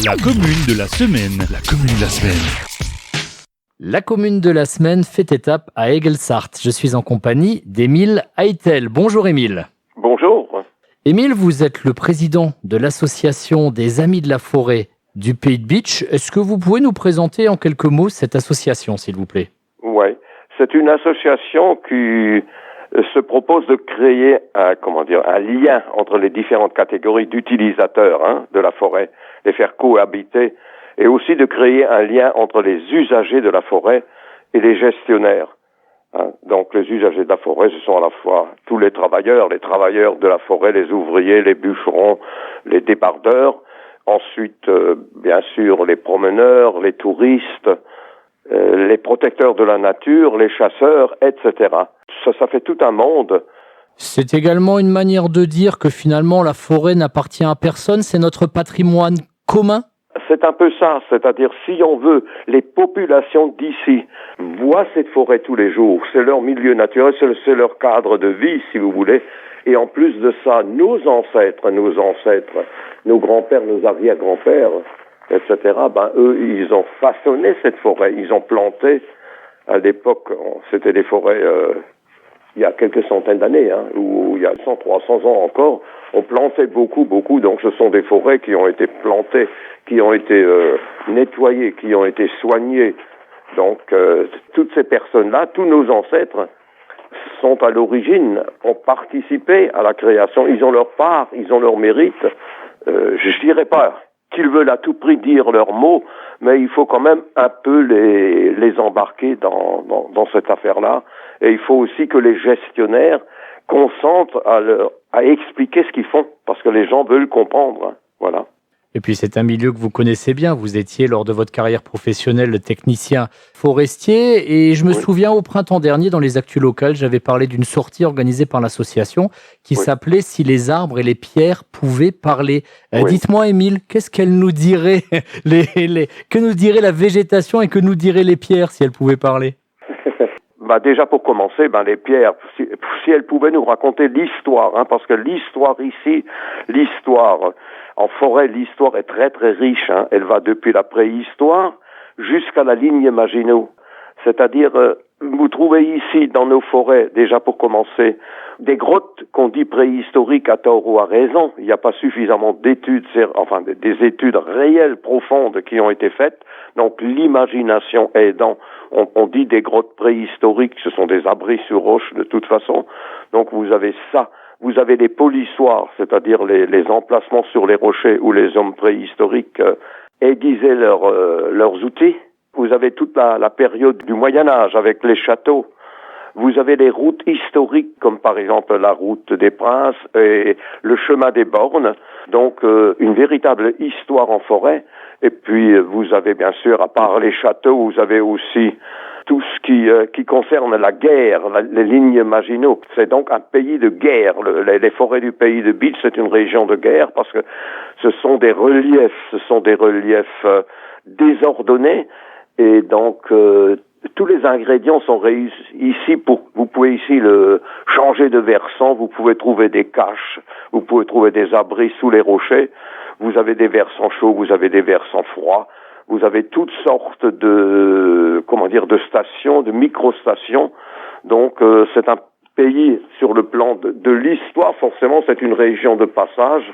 La commune de la semaine. La commune de la semaine. La commune de la semaine fait étape à Aigelsart. Je suis en compagnie d'Émile Heitel. Bonjour Émile. Bonjour. Émile, vous êtes le président de l'association des Amis de la Forêt du Pays de Bitche. Est-ce que vous pouvez nous présenter en quelques mots cette association, s'il vous plaît? Oui, c'est une association qui se propose de créer un lien entre les différentes catégories d'utilisateurs de la forêt, les faire cohabiter, et aussi de créer un lien entre les usagers de la forêt et les gestionnaires. Donc les usagers de la forêt, ce sont à la fois tous les travailleurs de la forêt, les ouvriers, les bûcherons, les débardeurs, ensuite bien sûr les promeneurs, les touristes, les protecteurs de la nature, les chasseurs, etc. Ça fait tout un monde. C'est également une manière de dire que finalement la forêt n'appartient à personne, c'est notre patrimoine commun? C'est un peu ça, c'est-à-dire si on veut, les populations d'ici voient cette forêt tous les jours, c'est leur milieu naturel, c'est leur cadre de vie, si vous voulez, et en plus de ça, nos ancêtres, nos grands-pères, nos arrière-grands-pères, etc., eux, ils ont façonné cette forêt, ils ont planté, à l'époque, c'était des forêts, il y a quelques centaines d'années, ou il y a 100, 300 ans encore, on plantait beaucoup, donc ce sont des forêts qui ont été plantées, qui ont été nettoyées, qui ont été soignées. Donc, toutes ces personnes-là, tous nos ancêtres, sont à l'origine, ont participé à la création, ils ont leur part, ils ont leur mérite. Je dirais pas qu'ils veulent à tout prix dire leurs mots, mais il faut quand même un peu les embarquer dans cette affaire-là. Et il faut aussi que les gestionnaires consentent à expliquer ce qu'ils font, parce que les gens veulent comprendre. Voilà. Et puis c'est un milieu que vous connaissez bien. Vous étiez lors de votre carrière professionnelle technicien forestier. Et je me souviens au printemps dernier, dans les actus locales, j'avais parlé d'une sortie organisée par l'association qui s'appelait « Si les arbres et les pierres pouvaient parler ». Dites-moi Émile, qu'est-ce qu'elle nous dirait que nous dirait la végétation et que nous diraient les pierres si elles pouvaient parler? Déjà pour commencer, les pierres, si elles pouvaient nous raconter l'histoire, parce que l'histoire ici, en forêt, l'histoire est très très riche. Elle va depuis la préhistoire jusqu'à la ligne Maginot. C'est-à-dire, vous trouvez ici dans nos forêts, déjà pour commencer, des grottes qu'on dit préhistoriques à tort ou à raison. Il n'y a pas suffisamment d'études, des études réelles, profondes qui ont été faites. Donc l'imagination aidant, on dit des grottes préhistoriques, ce sont des abris sur roche de toute façon. Donc vous avez ça. Vous avez les polissoirs, c'est-à-dire les emplacements sur les rochers où les hommes préhistoriques aiguisaient leurs outils. Vous avez toute la période du Moyen-Âge avec les châteaux. Vous avez les routes historiques, comme par exemple la route des Princes et le chemin des Bornes. Donc une véritable histoire en forêt. Et puis vous avez bien sûr, à part les châteaux, vous avez aussi tout ce qui concerne la guerre, les lignes Maginot. C'est donc un pays de guerre. Les forêts du pays de Bitche, c'est une région de guerre parce que ce sont des reliefs désordonnés. Et donc, tous les ingrédients sont réunis ici vous pouvez ici changer de versant, vous pouvez trouver des caches, vous pouvez trouver des abris sous les rochers, vous avez des versants chauds, vous avez des versants froids, vous avez toutes sortes de stations, de micro-stations. Donc, c'est un pays sur le plan de l'histoire, forcément, c'est une région de passage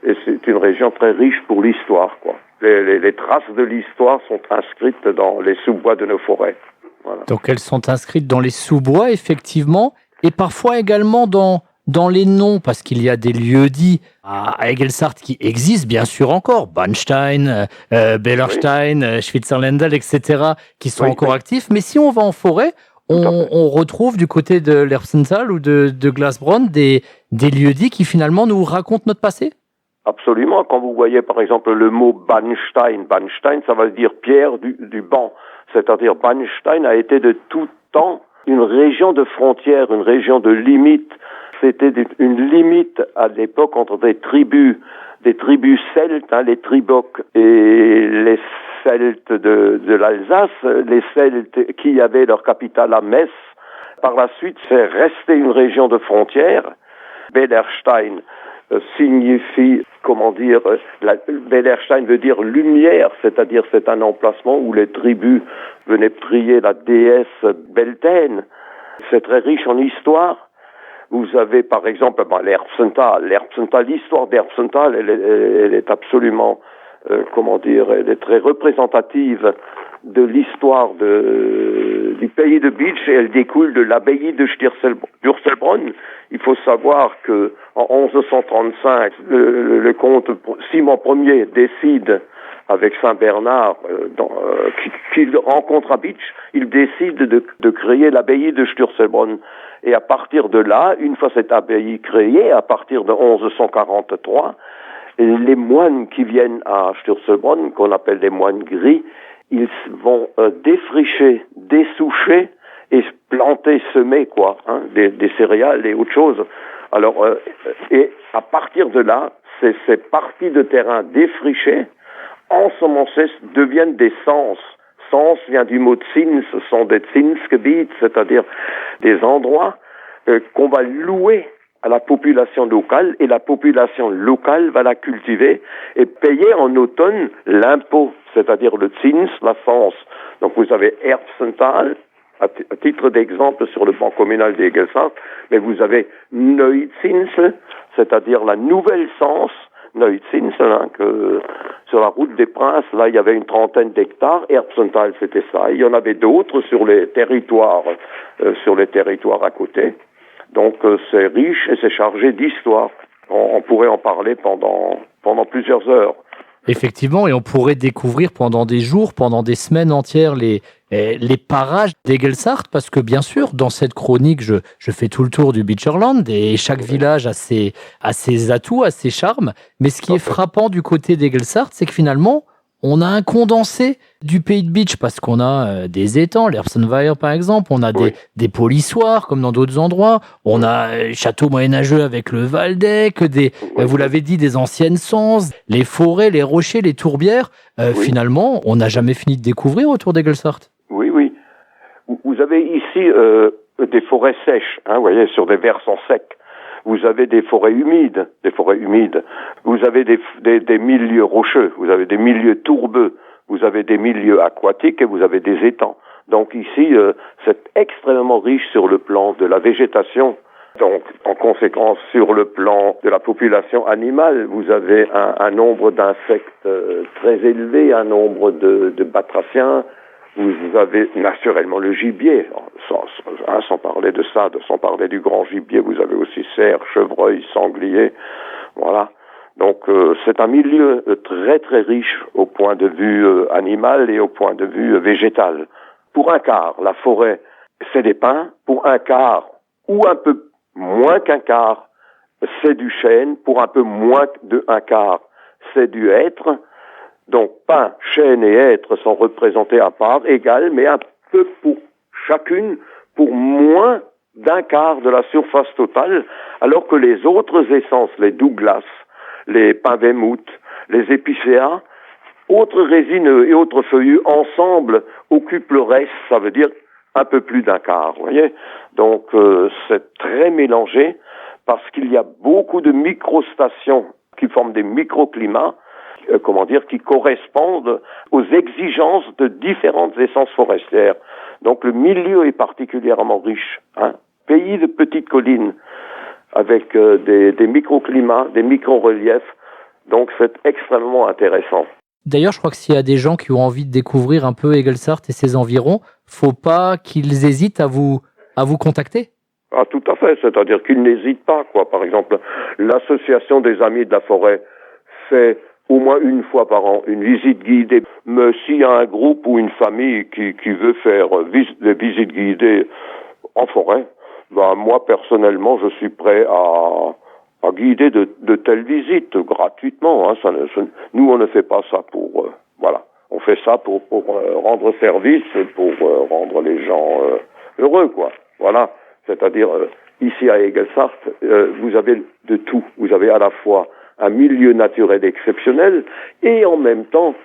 et c'est une région très riche pour l'histoire, quoi. Les traces de l'histoire sont inscrites dans les sous-bois de nos forêts. Voilà. Donc elles sont inscrites dans les sous-bois, effectivement, et parfois également dans les noms, parce qu'il y a des lieux-dits à Aigelsart qui existent bien sûr encore, Bannstein, Bellerstein, Schwitzerländel, etc., qui sont encore actifs. Mais si on va en forêt, on retrouve du côté de l'Erbsental ou de Glasbronn des lieux-dits qui finalement nous racontent notre passé. Absolument. Quand vous voyez par exemple le mot Bannstein, ça veut dire pierre du banc. C'est-à-dire Bannstein a été de tout temps une région de frontière, une région de limite. C'était une limite à l'époque entre des tribus celtes, les Tribocs et les Celtes de l'Alsace, les Celtes qui avaient leur capitale à Metz. Par la suite, c'est resté une région de frontière. Bellerstein signifie, Bellerstein veut dire lumière, c'est-à-dire c'est un emplacement où les tribus venaient prier la déesse Beltane. C'est très riche en histoire. Vous avez par exemple l'Erbsental, l'histoire d'Erbsental, elle est absolument, elle est très représentative de l'histoire du pays de Bitche et elle découle de l'abbaye de d'Urselbronn. Il faut savoir que en 1135, le comte Simon Ier décide avec Saint Bernard, qu'il rencontre à Bitche, il décide de créer l'abbaye de Sturzelbronn. Et à partir de là, une fois cette abbaye créée, à partir de 1143, les moines qui viennent à Sturzelbronn, qu'on appelle des moines gris, ils vont défricher, dessoucher et planter, semer des céréales et autre chose. Alors, et à partir de là, ces parties de terrain défrichées, ensemencées, deviennent des sens. Sens vient du mot Zins, ce sont des Zinsgebiet, c'est-à-dire des endroits qu'on va louer à la population locale, et la population locale va la cultiver et payer en automne l'impôt, c'est-à-dire le Zins, la Sens. Donc vous avez Erbsental, à titre d'exemple sur le plan communal d'Egelsart, mais vous avez Neuzinsel, c'est-à-dire la nouvelle Sens, Neuzinsel, que sur la route des Princes, là il y avait une trentaine d'hectares, Erbsental c'était ça, il y en avait d'autres sur les territoires à côté. Donc c'est riche et c'est chargé d'histoire. On pourrait en parler pendant plusieurs heures. Effectivement, et on pourrait découvrir pendant des jours, pendant des semaines entières les parages d'Egelsart, parce que bien sûr, dans cette chronique, je fais tout le tour du Beecherland et chaque village a ses atouts, a ses charmes. Mais ce qui est frappant du côté d'Egelsart, c'est que finalement, on a un condensé du pays de Bitche, parce qu'on a des étangs, l'Erbsenweiher par exemple, on a des polissoirs comme dans d'autres endroits, on a château moyenâgeux avec le Waldeck, vous l'avez dit, des anciennes sens, les forêts, les rochers, les tourbières. Finalement, on n'a jamais fini de découvrir autour d'Egelsart. Oui. Vous avez ici des forêts sèches, vous voyez, sur des versants secs. Vous avez des forêts humides. Vous avez des milieux rocheux, vous avez des milieux tourbeux, vous avez des milieux aquatiques et vous avez des étangs. Donc ici, c'est extrêmement riche sur le plan de la végétation. Donc, en conséquence, sur le plan de la population animale, vous avez un nombre d'insectes très élevé, un nombre de batraciens. Vous avez naturellement le gibier, sans parler de ça, sans parler du grand gibier, vous avez aussi cerfs, chevreuils, sangliers, voilà. Donc c'est un milieu très très riche au point de vue animal et au point de vue végétal. Pour un quart, la forêt, c'est des pins. Pour un quart, ou un peu moins qu'un quart, c'est du chêne. Pour un peu moins d'un quart, c'est du hêtre. Donc, pin, chêne et hêtre sont représentés à part égale, mais un peu pour chacune, pour moins d'un quart de la surface totale, alors que les autres essences, les Douglas, les pins Weymouth, les épicéas, autres résineux et autres feuillus, ensemble, occupent le reste, ça veut dire un peu plus d'un quart, vous voyez. Donc, c'est très mélangé, parce qu'il y a beaucoup de microstations qui forment des microclimats, qui correspondent aux exigences de différentes essences forestières. Donc le milieu est particulièrement riche. Pays de petites collines, avec des microclimats, des micro-reliefs. Donc c'est extrêmement intéressant. D'ailleurs, je crois que s'il y a des gens qui ont envie de découvrir un peu Egelsart et ses environs, faut pas qu'ils hésitent à vous contacter. Ah, tout à fait. C'est-à-dire qu'ils n'hésitent pas, Par exemple, l'association des amis de la forêt fait au moins une fois par an une visite guidée. Mais s'il y a un groupe ou une famille qui veut faire des visites guidées en forêt, moi personnellement je suis prêt à guider de telles visites gratuitement. Nous on ne fait pas ça pour on fait ça pour rendre service, pour rendre les gens heureux, Voilà. C'est-à-dire ici à Egelsart, vous avez de tout. Vous avez à la fois un milieu naturel exceptionnel et en même temps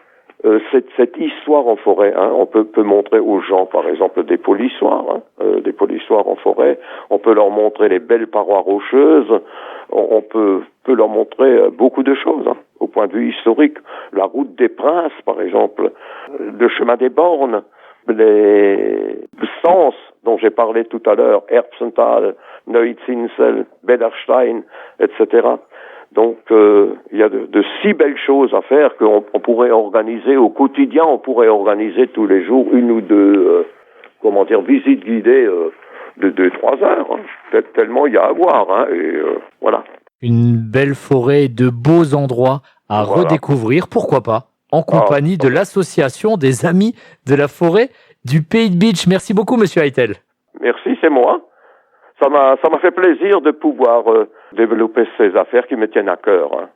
cette histoire en forêt. Hein. On peut montrer aux gens, par exemple, des polissoirs, des polissoirs en forêt. On peut leur montrer les belles parois rocheuses. On peut leur montrer beaucoup de choses, hein, au point de vue historique. La route des Princes, par exemple, le chemin des Bornes, les sens dont j'ai parlé tout à l'heure, Erbsenthal, Neuzinsel, Bederstein, etc. Donc, il y a de si belles choses à faire qu'on pourrait organiser au quotidien, on pourrait organiser tous les jours une ou deux, visites guidées de 2-3 heures. Hein. Tellement il y a à voir, hein, et voilà. Une belle forêt, de beaux endroits à redécouvrir, pourquoi pas, en compagnie de l'association des Amis de la Forêt du Pays de Bitche. Merci beaucoup, Monsieur Heitel. Merci, c'est moi. Ça m'a fait plaisir de pouvoir développer ces affaires qui me tiennent à cœur. Hein.